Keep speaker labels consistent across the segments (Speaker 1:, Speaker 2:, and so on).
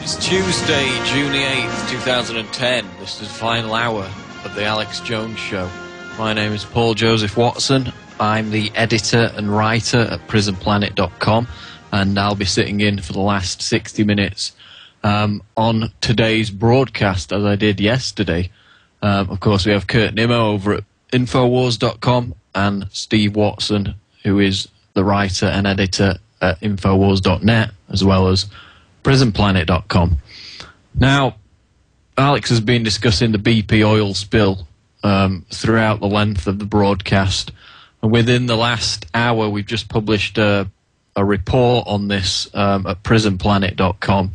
Speaker 1: It's Tuesday, June the 8th, 2010. This is the final hour of the Alex Jones Show. My name is Paul Joseph Watson. I'm the editor and writer at prisonplanet.com, and I'll be sitting in for the last 60 minutes on today's broadcast, as I did yesterday. Of course, we have Kurt Nimmo over at Infowars.com and Steve Watson, who is the writer and editor at Infowars.net, as well as prisonplanet.com. Now, Alex has been discussing the BP oil spill throughout the length of the broadcast, and within the last hour we've just published a report on this at prisonplanet.com,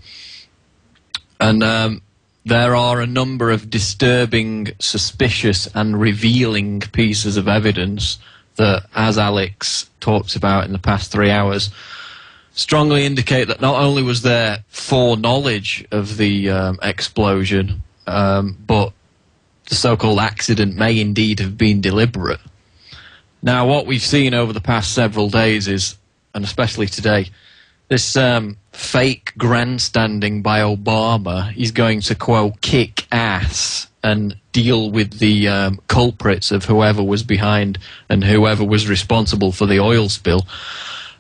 Speaker 1: and there are a number of disturbing, suspicious and revealing pieces of evidence that, as Alex talks about in the past 3 hours, strongly indicate that not only was there foreknowledge of the explosion, but the so-called accident may indeed have been deliberate. Now, what we've seen over the past several days is, and especially today, this fake grandstanding by Obama. He's going to, quote, kick ass and deal with the culprits of whoever was behind and whoever was responsible for the oil spill.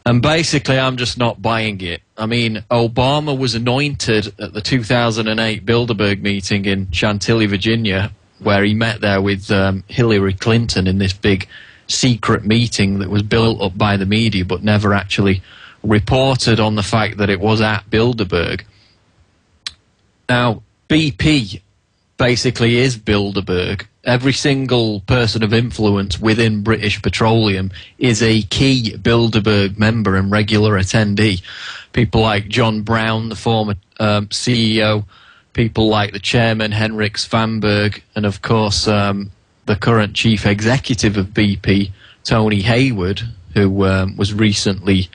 Speaker 1: And basically, I'm just not buying it. I mean, Obama was anointed at the 2008 Bilderberg meeting in Chantilly, Virginia, where he met there with Hillary Clinton in this big secret meeting that was built up by the media but never actually reported on the fact that it was at Bilderberg. Now, BP basically is Bilderberg. Every single person of influence within British Petroleum is a key Bilderberg member and regular attendee. People like John Brown, the former CEO, people like the chairman, Henrik Svanberg, and of course the current chief executive of BP, Tony Hayward, who was recently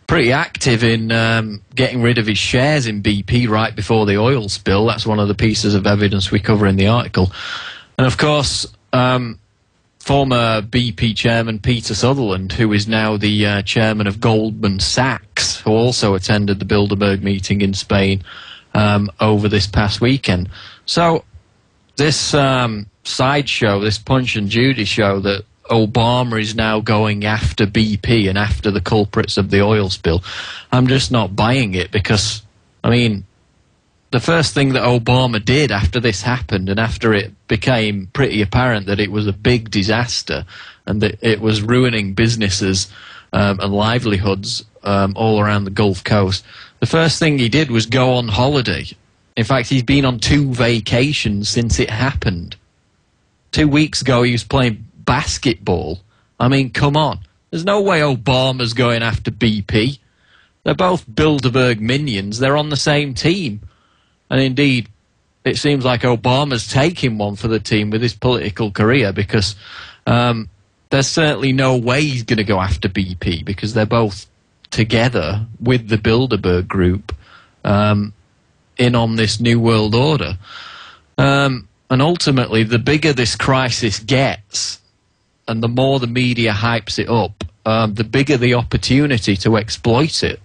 Speaker 1: pretty active in getting rid of his shares in BP right before the oil spill. That's one of the pieces of evidence we cover in the article. And of course, former BP chairman Peter Sutherland, who is now the chairman of Goldman Sachs, who also attended the Bilderberg meeting in Spain over this past weekend. So this sideshow, this Punch and Judy show that Obama is now going after BP and after the culprits of the oil spill, I'm just not buying it, because, I mean, the first thing that Obama did after this happened, and after it became pretty apparent that it was a big disaster and that it was ruining businesses and livelihoods all around the Gulf Coast, the first thing he did was go on holiday. In fact, he's been on 2 vacations since it happened. 2 weeks ago, he was playing basketball. I mean, come on. There's no way Obama's going after BP. They're both Bilderberg minions. They're on the same team. And indeed, it seems like Obama's taking one for the team with his political career, because there's certainly no way he's going to go after BP, because they're both together with the Bilderberg group in on this New World Order. And ultimately, the bigger this crisis gets and the more the media hypes it up, the bigger the opportunity to exploit it,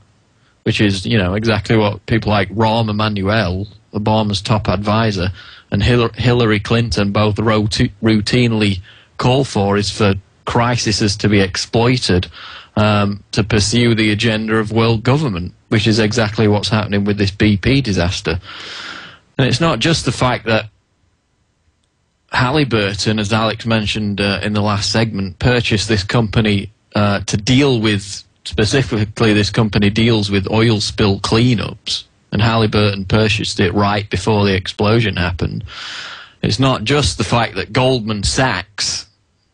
Speaker 1: which is, you know, exactly what people like Rahm Emanuel, Obama's top advisor, and Hillary Clinton both routinely call for, is for crises to be exploited to pursue the agenda of world government, which is exactly what's happening with this BP disaster. And it's not just the fact that Halliburton, as Alex mentioned in the last segment, purchased this company to deal with, specifically this company deals with oil spill cleanups, and Halliburton purchased it right before the explosion happened. It's not just the fact that Goldman Sachs,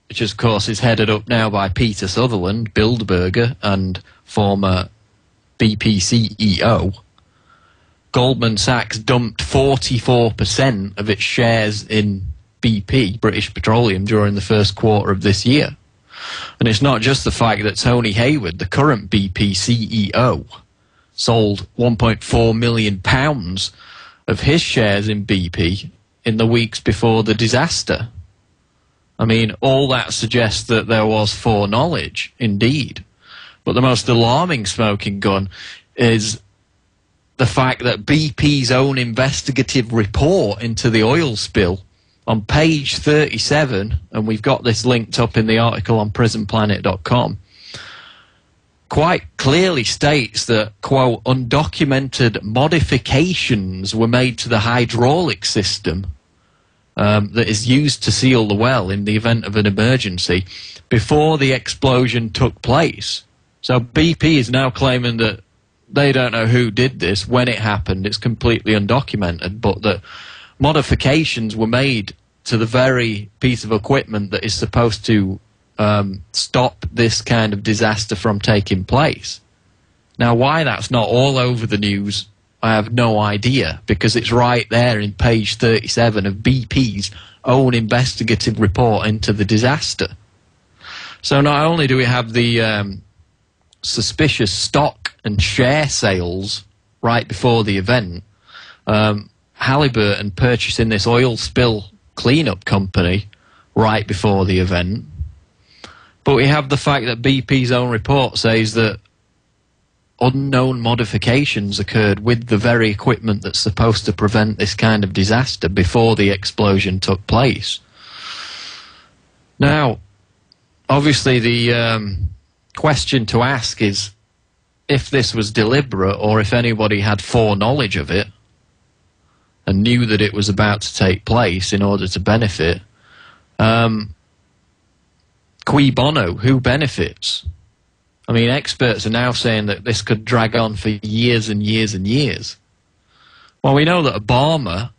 Speaker 1: which of course is headed up now by Peter Sutherland, Bilderberger and former BP CEO, Goldman Sachs dumped 44% of its shares in BP, British Petroleum, during the first quarter of this year. And it's not just the fact that Tony Hayward, the current BP CEO, sold £1.4 million of his shares in BP in the weeks before the disaster. I mean, all that suggests that there was foreknowledge, indeed. But the most alarming smoking gun is the fact that BP's own investigative report into the oil spill on page 37, and we've got this linked up in the article on prisonplanet.com, quite clearly states that, quote, undocumented modifications were made to the hydraulic system that is used to seal the well in the event of an emergency before the explosion took place. So BP is now claiming that they don't know who did this, when it happened, it's completely undocumented, but that modifications were made to the very piece of equipment that is supposed to stop this kind of disaster from taking place. Now, why that's not all over the news, I have no idea, because it's right there in page 37 of BP's own investigative report into the disaster. So not only do we have the suspicious stock and share sales right before the event, Halliburton purchasing this oil spill cleanup company right before the event, but we have the fact that BP's own report says that unknown modifications occurred with the very equipment that's supposed to prevent this kind of disaster before the explosion took place. Now, obviously the question to ask is if this was deliberate or if anybody had foreknowledge of it and knew that it was about to take place in order to benefit. Cui bono, who benefits? I mean, experts are now saying that this could drag on for years and years and years. Well, we know that Obama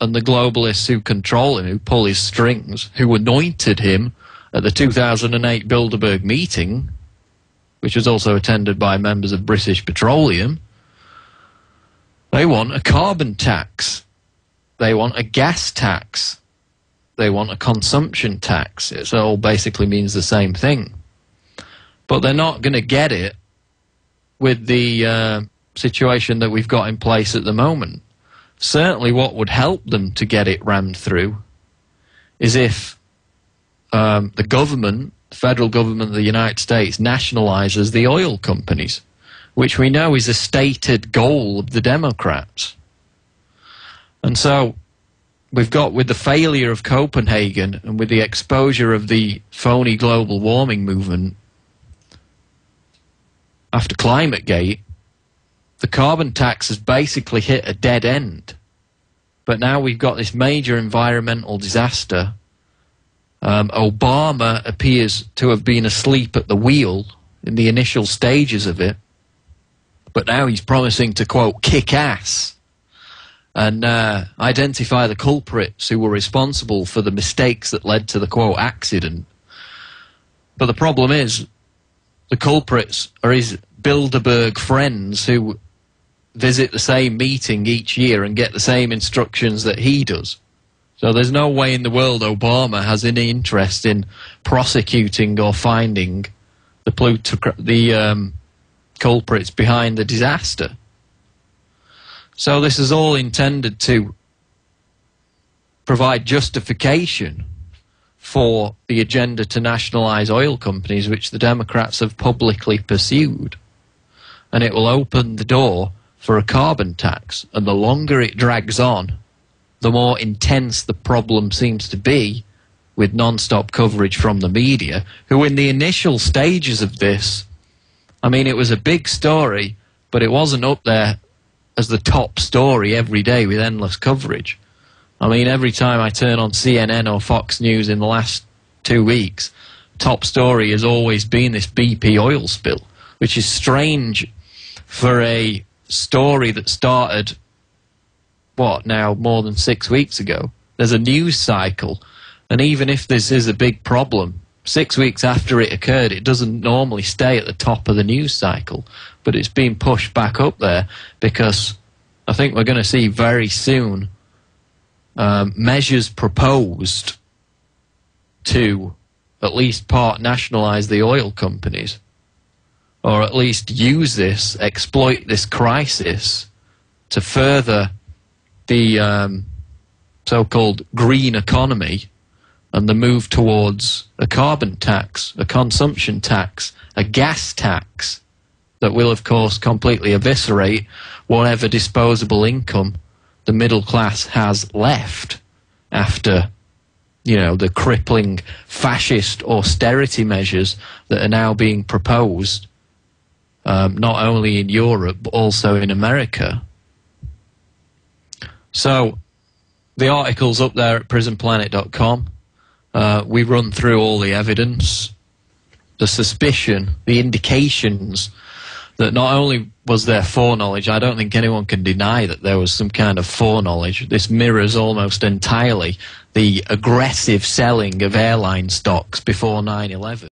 Speaker 1: and the globalists who control him, who pull his strings, who anointed him at the 2008 Bilderberg meeting, which was also attended by members of British Petroleum, they want a carbon tax. They want a gas tax. They want a consumption tax. It all basically means the same thing. But they're not going to get it with the situation that we've got in place at the moment. Certainly what would help them to get it rammed through is if the government, the federal government of the United States, nationalizes the oil companies, which we know is a stated goal of the Democrats. And so we've got, with the failure of Copenhagen and with the exposure of the phony global warming movement after ClimateGate, the carbon tax has basically hit a dead end. But now we've got this major environmental disaster. Obama appears to have been asleep at the wheel in the initial stages of it, but now he's promising to, quote, kick ass and identify the culprits who were responsible for the mistakes that led to the, quote, accident. But the problem is, the culprits are his Bilderberg friends who visit the same meeting each year and get the same instructions that he does. So there's no way in the world Obama has any interest in prosecuting or finding the culprits behind the disaster. So this is all intended to provide justification for the agenda to nationalize oil companies, which the Democrats have publicly pursued. And it will open the door for a carbon tax. And the longer it drags on, the more intense the problem seems to be, with non-stop coverage from the media, who in the initial stages of this, I mean, it was a big story, but it wasn't up there as the top story every day with endless coverage. I mean, every time I turn on CNN or Fox News in the last 2 weeks, top story has always been this BP oil spill, which is strange for a story that started, what, now more than 6 weeks ago. There's a news cycle, and even if this is a big problem, 6 weeks after it occurred, it doesn't normally stay at the top of the news cycle, but it's been pushed back up there because I think we're going to see very soon measures proposed to at least part nationalize the oil companies, or at least use this, exploit this crisis to further the so-called green economy and the move towards a carbon tax, a consumption tax, a gas tax, that will, of course, completely eviscerate whatever disposable income the middle class has left after, you know, the crippling fascist austerity measures that are now being proposed, not only in Europe, but also in America. So, the article's up there at prisonplanet.com. We run through all the evidence, the suspicion, the indications that not only was there foreknowledge, I don't think anyone can deny that there was some kind of foreknowledge. This mirrors almost entirely the aggressive selling of airline stocks before 9/11.